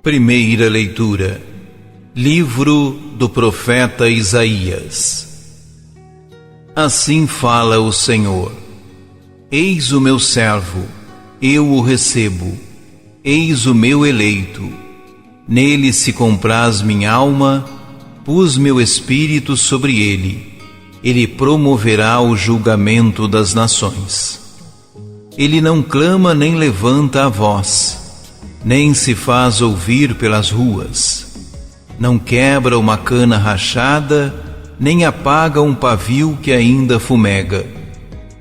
Primeira leitura. Livro do profeta Isaías. Assim fala o Senhor: Eis o meu servo, eu o recebo, eis o meu eleito. Nele se compraz minha alma, pus meu espírito sobre ele. Ele promoverá o julgamento das nações. Ele não clama nem levanta a voz, nem se faz ouvir pelas ruas. Não quebra uma cana rachada, nem apaga um pavio que ainda fumega,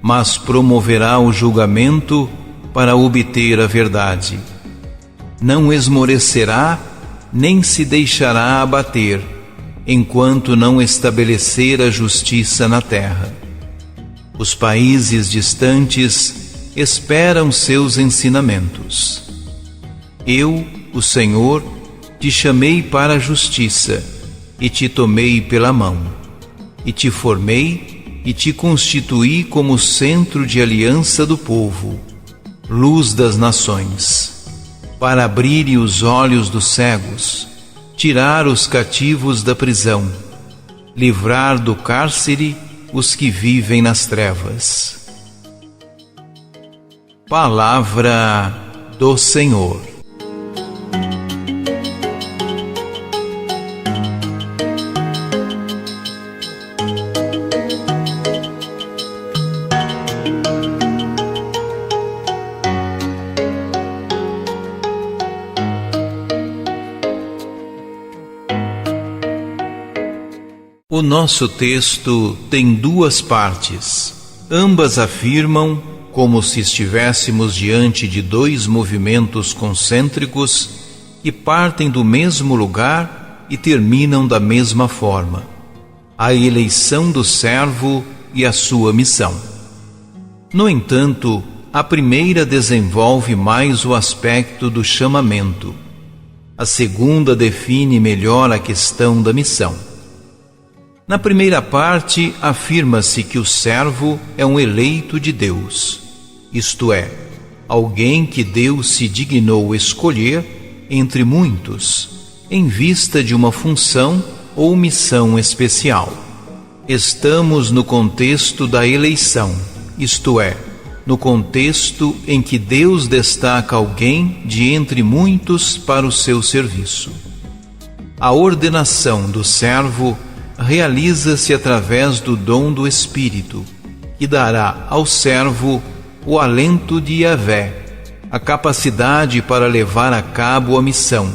mas promoverá o julgamento para obter a verdade. Não esmorecerá, nem se deixará abater, enquanto não estabelecer a justiça na terra. Os países distantes esperam seus ensinamentos. Eu, o Senhor, te chamei para a justiça, e te tomei pela mão, e te formei, e te constituí como centro de aliança do povo, luz das nações, para abrir os olhos dos cegos, tirar os cativos da prisão, livrar do cárcere os que vivem nas trevas. Palavra do Senhor. O nosso texto tem duas partes. Ambas afirmam, como se estivéssemos diante de dois movimentos concêntricos que partem do mesmo lugar e terminam da mesma forma: a eleição do servo e a sua missão. No entanto, a primeira desenvolve mais o aspecto do chamamento. A segunda define melhor a questão da missão. Na primeira parte, afirma-se que o servo é um eleito de Deus, isto é, alguém que Deus se dignou escolher entre muitos, em vista de uma função ou missão especial. Estamos no contexto da eleição, isto é, no contexto em que Deus destaca alguém de entre muitos para o seu serviço. A ordenação do servo realiza-se através do dom do Espírito, que dará ao servo o alento de Yahvé, a capacidade para levar a cabo a missão.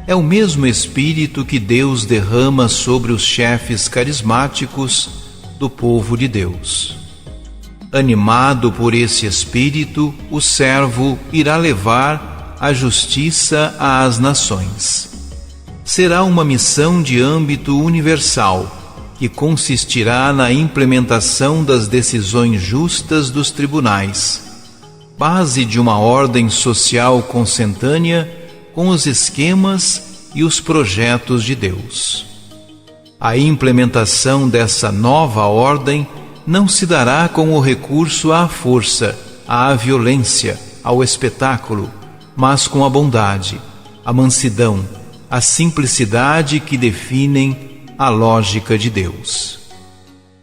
É o mesmo Espírito que Deus derrama sobre os chefes carismáticos do povo de Deus. Animado por esse Espírito, o servo irá levar a justiça às nações. Será uma missão de âmbito universal, que consistirá na implementação das decisões justas dos tribunais, base de uma ordem social consentânea com os esquemas e os projetos de Deus. A implementação dessa nova ordem não se dará com o recurso à força, à violência, ao espetáculo, mas com a bondade, a mansidão, a simplicidade que definem a lógica de Deus.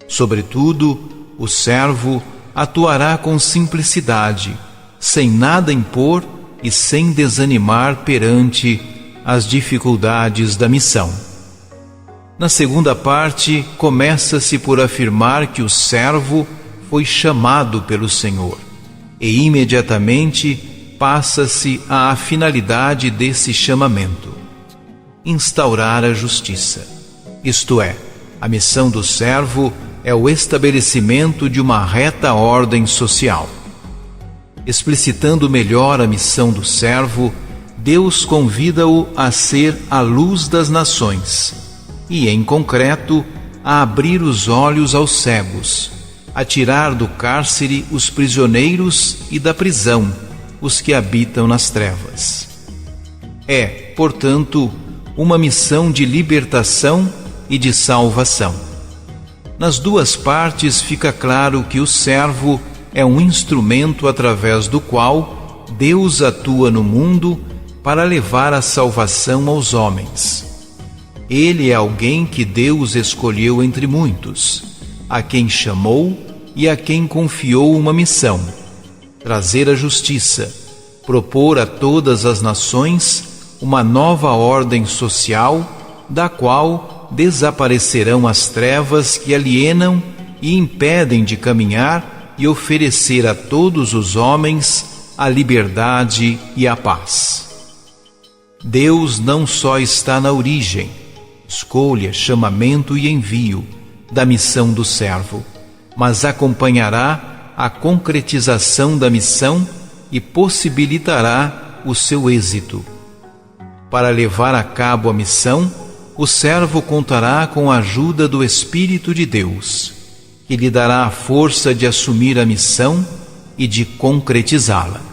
Sobretudo, o servo atuará com simplicidade, sem nada impor e sem desanimar perante as dificuldades da missão. Na segunda parte, começa-se por afirmar que o servo foi chamado pelo Senhor, e imediatamente passa-se à finalidade desse chamamento: instaurar a justiça. Isto é, a missão do servo é o estabelecimento de uma reta ordem social. Explicitando melhor a missão do servo, Deus convida-o a ser a luz das nações e, em concreto, a abrir os olhos aos cegos, a tirar do cárcere os prisioneiros e da prisão os que habitam nas trevas. É, portanto, uma missão de libertação e de salvação. Nas duas partes fica claro que o servo é um instrumento através do qual Deus atua no mundo para levar a salvação aos homens. Ele é alguém que Deus escolheu entre muitos, a quem chamou e a quem confiou uma missão: trazer a justiça, propor a todas as nações uma nova ordem social, da qual desaparecerão as trevas que alienam e impedem de caminhar, e oferecer a todos os homens a liberdade e a paz. Deus não só está na origem, escolha, chamamento e envio da missão do servo, mas acompanhará a concretização da missão e possibilitará o seu êxito. Para levar a cabo a missão, o servo contará com a ajuda do Espírito de Deus, que lhe dará a força de assumir a missão e de concretizá-la.